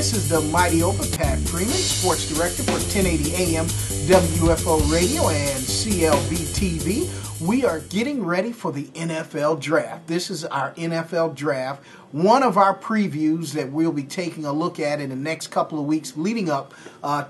This is the mighty open Pat Freeman, sports director for 1080 AM WFO Radio and clbTV. We are getting ready for the NFL Draft. This is our NFL Draft, one of our previews that we'll be taking a look at in the next couple of weeks leading up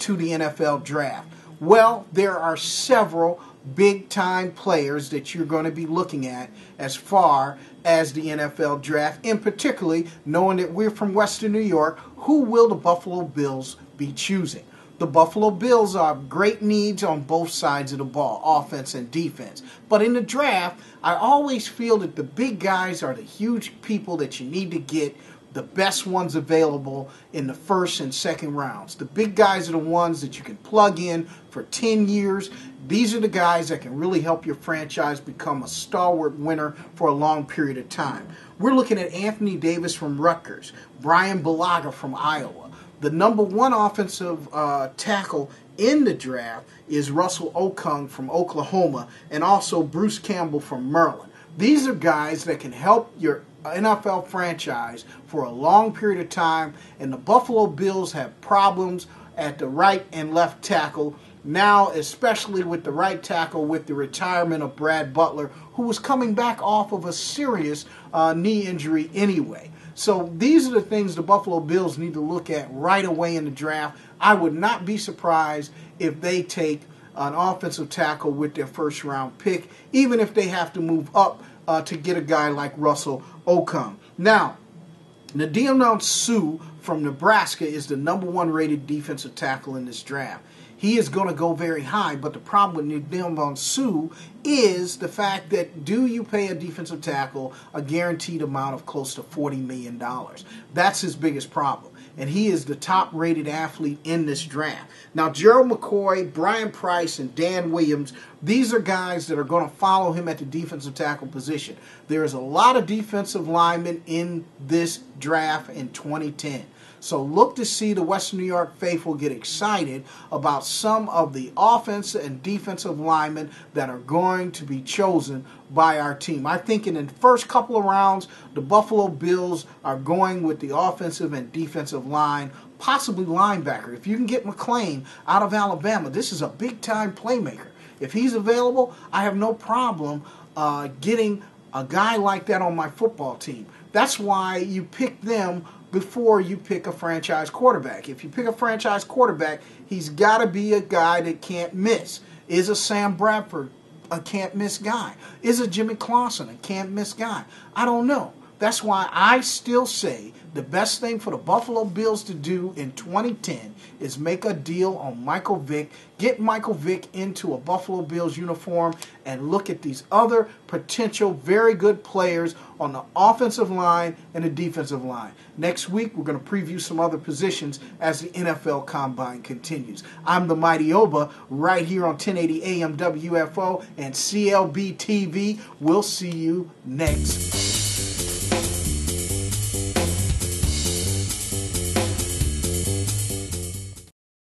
to the NFL Draft. Well, there are several big-time players that you're going to be looking at as far as the NFL Draft, in particularly knowing that we're from Western New York. Who will the Buffalo Bills be choosing? The Buffalo Bills have great needs on both sides of the ball, offense and defense. But in the draft, I always feel that the big guys are the huge people that you need to get, the best ones available in the first and second rounds. The big guys are the ones that you can plug in for 10 years. These are the guys that can really help your franchise become a stalwart winner for a long period of time. We're looking at Anthony Davis from Rutgers, Brian Bulaga from Iowa. The number one offensive tackle in the draft is Russell Okung from Oklahoma, and also Bruce Campbell from Maryland. These are guys that can help your NFL franchise for a long period of time, and the Buffalo Bills have problems at the right and left tackle now, especially with the right tackle with the retirement of Brad Butler, who was coming back off of a serious knee injury anyway. So these are the things the Buffalo Bills need to look at right away in the draft. I would not be surprised if they take an offensive tackle with their first round pick, even if they have to move up to get a guy like Russell Okung. Now, Ndamukong Suh from Nebraska is the number one rated defensive tackle in this draft. He is going to go very high, but the problem with Ndamukong Suh is the fact that do you pay a defensive tackle a guaranteed amount of close to $40 million? That's his biggest problem. And he is the top-rated athlete in this draft. Now, Gerald McCoy, Brian Price, and Dan Williams, these are guys that are going to follow him at the defensive tackle position. There is a lot of defensive linemen in this draft in 2010. So look to see the Western New York faithful get excited about some of the offensive and defensive linemen that are going to be chosen by our team. I think in the first couple of rounds, the Buffalo Bills are going with the offensive and defensive line, possibly linebacker. If you can get McClain out of Alabama, this is a big-time playmaker. If he's available, I have no problem getting a guy like that on my football team. That's why you pick them before you pick a franchise quarterback. If you pick a franchise quarterback, he's got to be a guy that can't miss. Is a Sam Bradford a can't-miss guy? Is a Jimmy Clausen a can't-miss guy? I don't know. That's why I still say the best thing for the Buffalo Bills to do in 2010 is make a deal on Michael Vick, get Michael Vick into a Buffalo Bills uniform, and look at these other potential very good players on the offensive line and the defensive line. Next week, we're going to preview some other positions as the NFL Combine continues. I'm the Mighty Oba right here on 1080 AM WFO and clbTV. We'll see you next